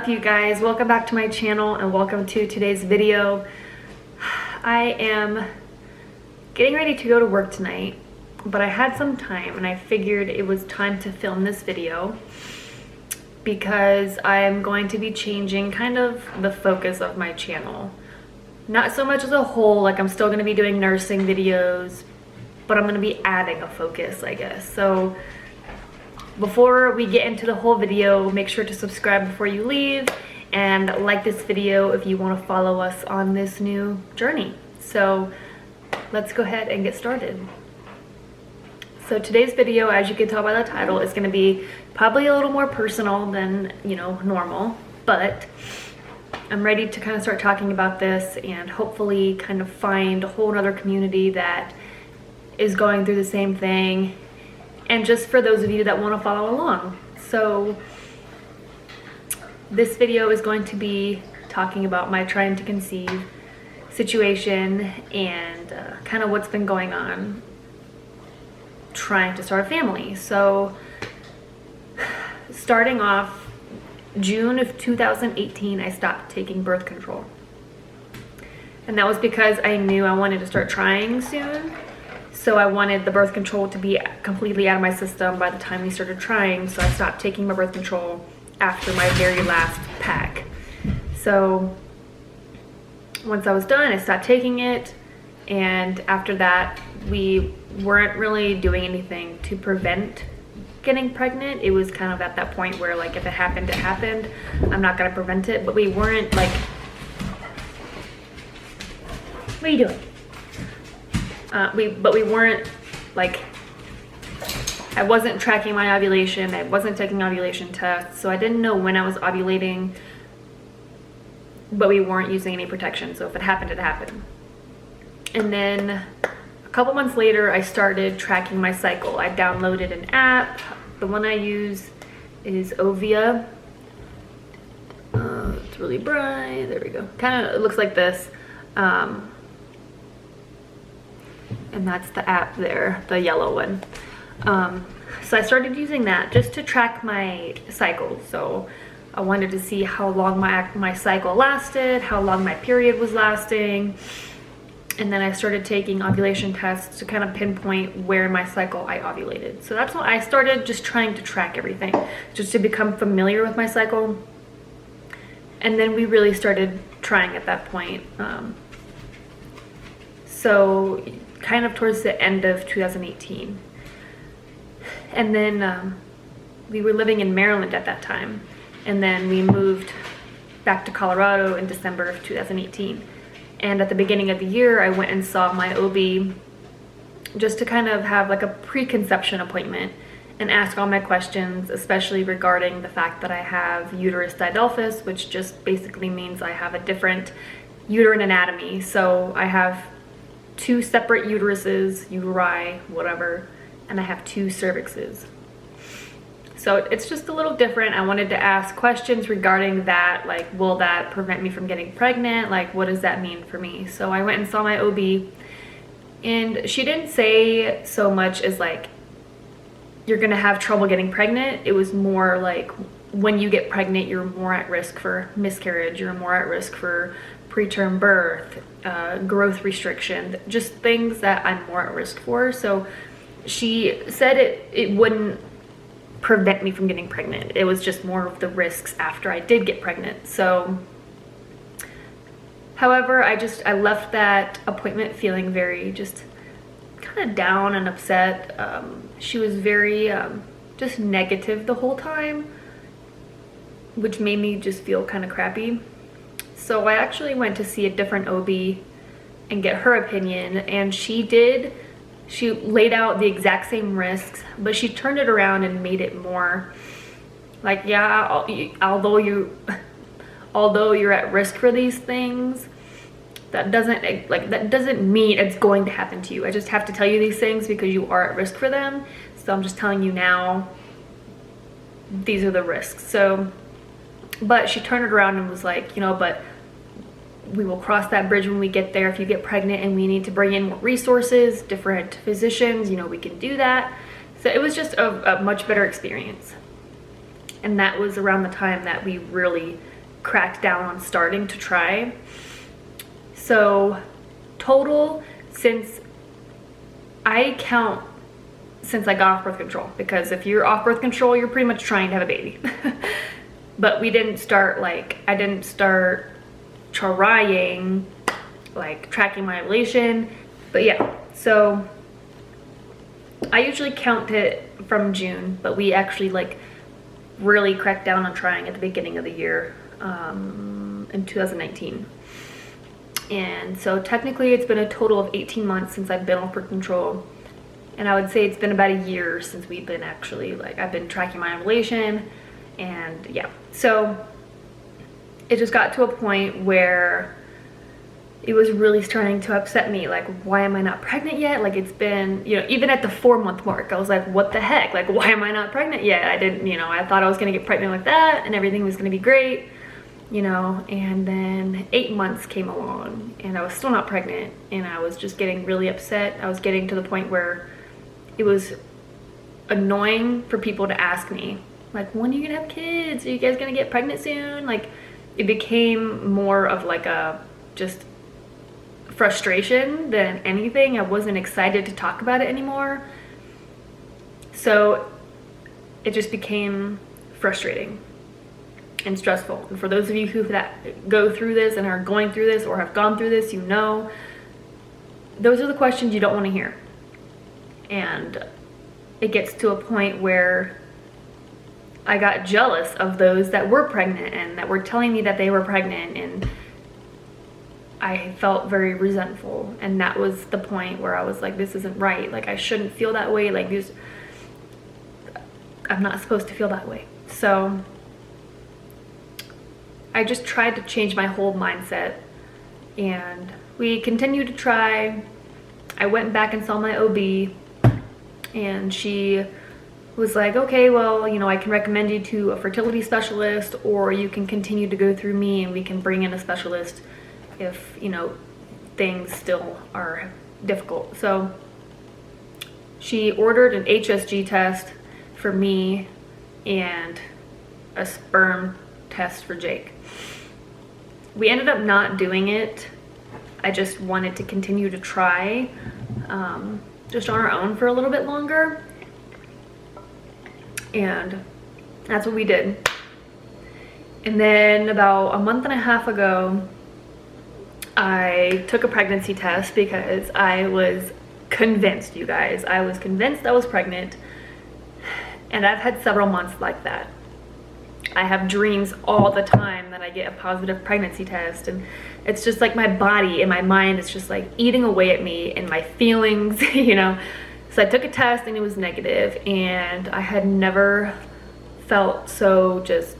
up, you guys? Welcome back to my channel and welcome to today's video. I am getting ready to go to work tonight, but I had some time and I figured it was time to film this video because I'm going to be changing kind of the focus of my channel. Not so much as a whole, like I'm still going to be doing nursing videos, but I'm going to be adding a focus, I guess. So before we get into the whole video, make sure to subscribe before you leave and like this video if you want to follow us on this new journey. So let's go ahead and get started. So today's video, as you can tell by the title, is going to be probably a little more personal than, normal, but I'm ready to kind of start talking about this and hopefully kind of find a whole other community that is going through the same thing. And just for those of you that want to follow along. So this video is going to be talking about my trying to conceive situation and kind of what's been going on trying to start a family. So starting off June of 2018, I stopped taking birth control. And that was because I knew I wanted to start trying soon. So I wanted the birth control to be completely out of my system by the time we started trying. So I stopped taking my birth control after my very last pack. So once I was done, I stopped taking it. And after that, we weren't really doing anything to prevent getting pregnant. It was kind of at that point where, like, if it happened, it happened. I'm not gonna prevent it, but we weren't like, what are you doing? But we weren't like, I wasn't tracking my ovulation. I wasn't taking ovulation tests. So I didn't know when I was ovulating, but we weren't using any protection. So if it happened, it happened. And then a couple months later, I started tracking my cycle. I downloaded an app. The one I use is Ovia. It's really bright. There we go. Kind of looks like this. And that's the app there, the yellow one. So I started using that just to track my cycle. So I wanted to see how long my cycle lasted, how long my period was lasting. And then I started taking ovulation tests to kind of pinpoint where in my cycle I ovulated. So that's what I started, just trying to track everything, just to become familiar with my cycle. And then we really started trying at that point. So kind of towards the end of 2018. And then we were living in Maryland at that time. And then we moved back to Colorado in December of 2018. And at the beginning of the year, I went and saw my OB just to kind of have like a preconception appointment and ask all my questions, especially regarding the fact that I have Uterus Didelphys, which just basically means I have a different uterine anatomy. So I have two separate uteruses, uteri, whatever, and I have two cervixes. So it's just a little different. I wanted to ask questions regarding that, like, will that prevent me from getting pregnant? Like, what does that mean for me? So I went and saw my OB, and she didn't say so much as like, you're gonna have trouble getting pregnant. It was more like, when you get pregnant, you're more at risk for miscarriage, you're more at risk for preterm birth, growth restriction, just things that I'm more at risk for. So she said it wouldn't prevent me from getting pregnant. It was just more of the risks after I did get pregnant. So, however, I left that appointment feeling very just kind of down and upset. She was very just negative the whole time, which made me just feel kind of crappy. So I actually went to see a different OB and get her opinion, and she laid out the exact same risks, but she turned it around and made it more like, yeah, although you're at risk for these things, that doesn't mean it's going to happen to you. I just have to tell you these things because you are at risk for them. So I'm just telling you now, these are the risks. So, but she turned it around and was like, but we will cross that bridge when we get there. If you get pregnant and we need to bring in more resources, different physicians, we can do that. So it was just a much better experience. And that was around the time that we really cracked down on starting to try. So total, since I count since I got off birth control, because if you're off birth control, you're pretty much trying to have a baby. But we didn't start, like, I didn't start trying, like, tracking my ovulation. But yeah, so I usually count it from June, but we actually, like, really cracked down on trying at the beginning of the year, in 2019. And so technically it's been a total of 18 months since I've been off birth control. And I would say it's been about a year since we've been actually, like, I've been tracking my ovulation. And yeah, so it just got to a point where it was really starting to upset me. Like, why am I not pregnant yet? Like, it's been, you know, even at the 4-month mark, I was like, what the heck? Like, why am I not pregnant yet? I didn't, you know, I thought I was gonna get pregnant like that and everything was gonna be great, you know. And then 8 months came along and I was still not pregnant, and I was just getting really upset. I was getting to the point where it was annoying for people to ask me, like, when are you gonna have kids? Are you guys gonna get pregnant soon? Like, it became more of like a just frustration than anything. I wasn't excited to talk about it anymore. So it just became frustrating and stressful. And for those of you who go through this and are going through this or have gone through this, you know, those are the questions you don't want to hear. And it gets to a point where I got jealous of those that were pregnant and that were telling me that they were pregnant, and I felt very resentful. And that was the point where I was like, this isn't right. Like, I shouldn't feel that way. Like, I'm not supposed to feel that way. So I just tried to change my whole mindset, and we continued to try. I went back and saw my OB, and she was like, okay, well, you know, I can recommend you to a fertility specialist, or you can continue to go through me and we can bring in a specialist if, you know, things still are difficult. So she ordered an HSG test for me and a sperm test for Jake. We ended up not doing it. I just wanted to continue to try, just on our own for a little bit longer. And that's what we did. And then about a month and a half ago, I took a pregnancy test because I was convinced, you guys, I was convinced I was pregnant. And I've had several months like that. I have dreams all the time that I get a positive pregnancy test, and it's just like my body and my mind is just like eating away at me and my feelings, you know. So I took a test and it was negative, and I had never felt so just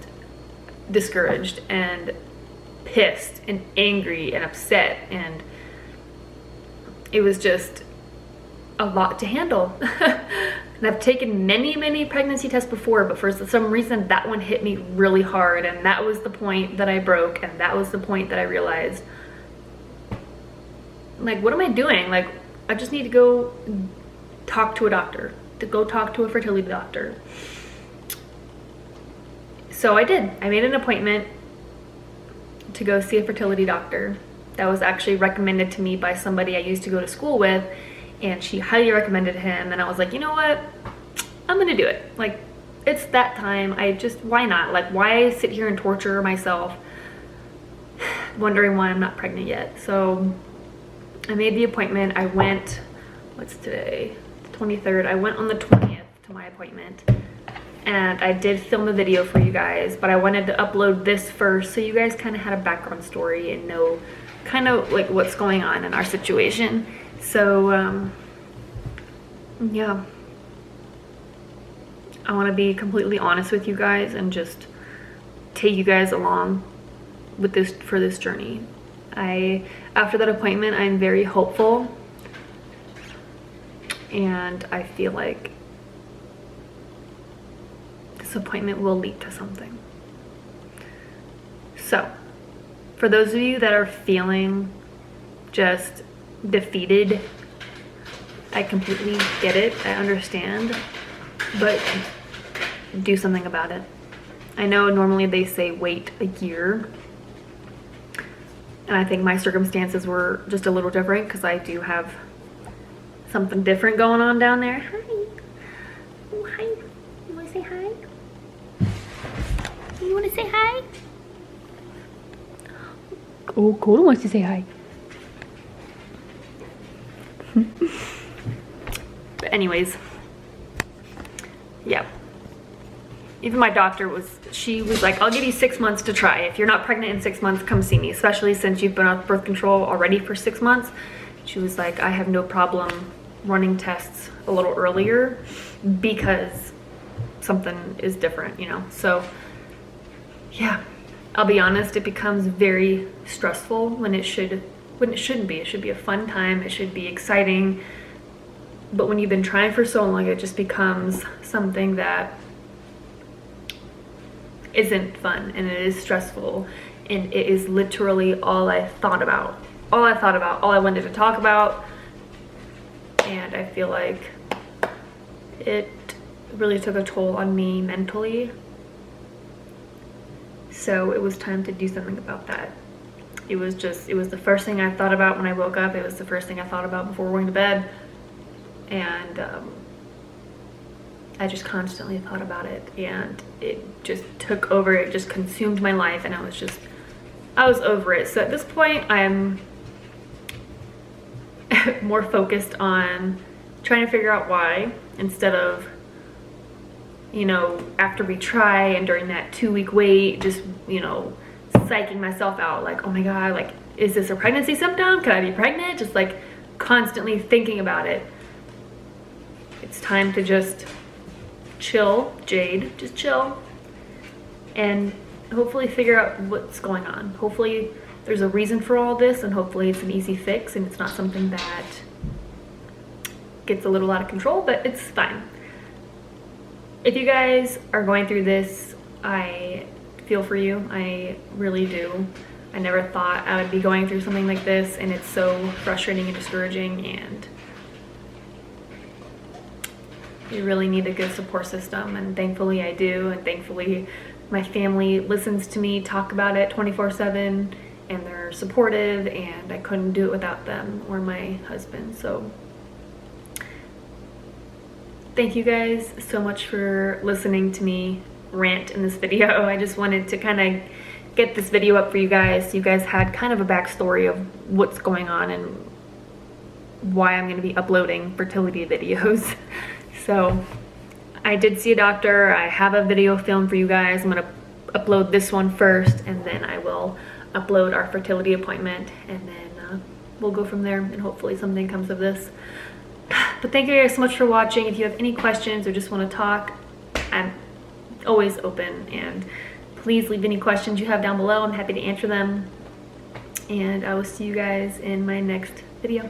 discouraged and pissed and angry and upset, and it was just a lot to handle. And I've taken many pregnancy tests before, but for some reason that one hit me really hard, and that was the point that I broke, and that was the point that I realized, like, what am I doing? Like, I just need to go talk to a doctor, to go talk to a fertility doctor. So I did. I made an appointment to go see a fertility doctor that was actually recommended to me by somebody I used to go to school with, and she highly recommended him. And I was like, you know what, I'm gonna do it. Like, it's that time. Why not? Like, why sit here and torture myself wondering why I'm not pregnant yet? So I made the appointment. I went, what's today, the 23rd. I went on the 20th to my appointment, and I did film a video for you guys, but I wanted to upload this first so you guys kind of had a background story and know kind of like what's going on in our situation. So yeah, I want to be completely honest with you guys and just take you guys along with this for this journey. After that appointment, I'm very hopeful, and I feel like this appointment will lead to something. So for those of you that are feeling just defeated, I completely get it. I understand, but do something about it. I know normally they say wait a year, and I think my circumstances were just a little different because I do have something different going on down there. Hi. Oh, hi. You want to say hi? You want to say hi? Oh, Coda wants to say hi. But anyways, yeah. Even my doctor she was like, I'll give you 6 months to try. If you're not pregnant in 6 months, come see me, especially since you've been on birth control already for 6 months. She was like, I have no problem running tests a little earlier because something is different, you know? So yeah, I'll be honest, it becomes very stressful when it shouldn't be. It should be a fun time. It should be exciting. But when you've been trying for so long, it just becomes something that isn't fun, and it is stressful, and it is literally all I thought about, all I wanted to talk about. And I feel like it really took a toll on me mentally. So it was time to do something about that. It was the first thing I thought about when I woke up. It was the first thing I thought about before going to bed. And I just constantly thought about it, and it just took over. It just consumed my life, and I was over it. So at this point, I'm more focused on trying to figure out why, instead of, you know, after we try and during that 2-week wait, just, you know, psyching myself out like, oh my God, like, is this a pregnancy symptom? Could I be pregnant? Just like constantly thinking about it. It's time to just chill, Jade, just chill, and hopefully figure out what's going on. Hopefully there's a reason for all this, and hopefully it's an easy fix and it's not something that gets a little out of control, but it's fine. If you guys are going through this, I feel for you. I really do. I never thought I would be going through something like this, and it's so frustrating and discouraging, and you really need a good support system, and thankfully I do, and thankfully my family listens to me talk about it 24/7, and they're supportive, and I couldn't do it without them or my husband. So thank you guys so much for listening to me rant in this video. I just wanted to kind of get this video up for you guys, so you guys had kind of a backstory of what's going on and why I'm going to be uploading fertility videos. So I did see a doctor. I have a video film for you guys. I'm going to upload this one first, and then I will upload our fertility appointment, and then we'll go from there, and hopefully something comes of this. But thank you guys so much for watching. If you have any questions or just want to talk, I'm always open, and please leave any questions you have down below. I'm happy to answer them, and I will see you guys in my next video.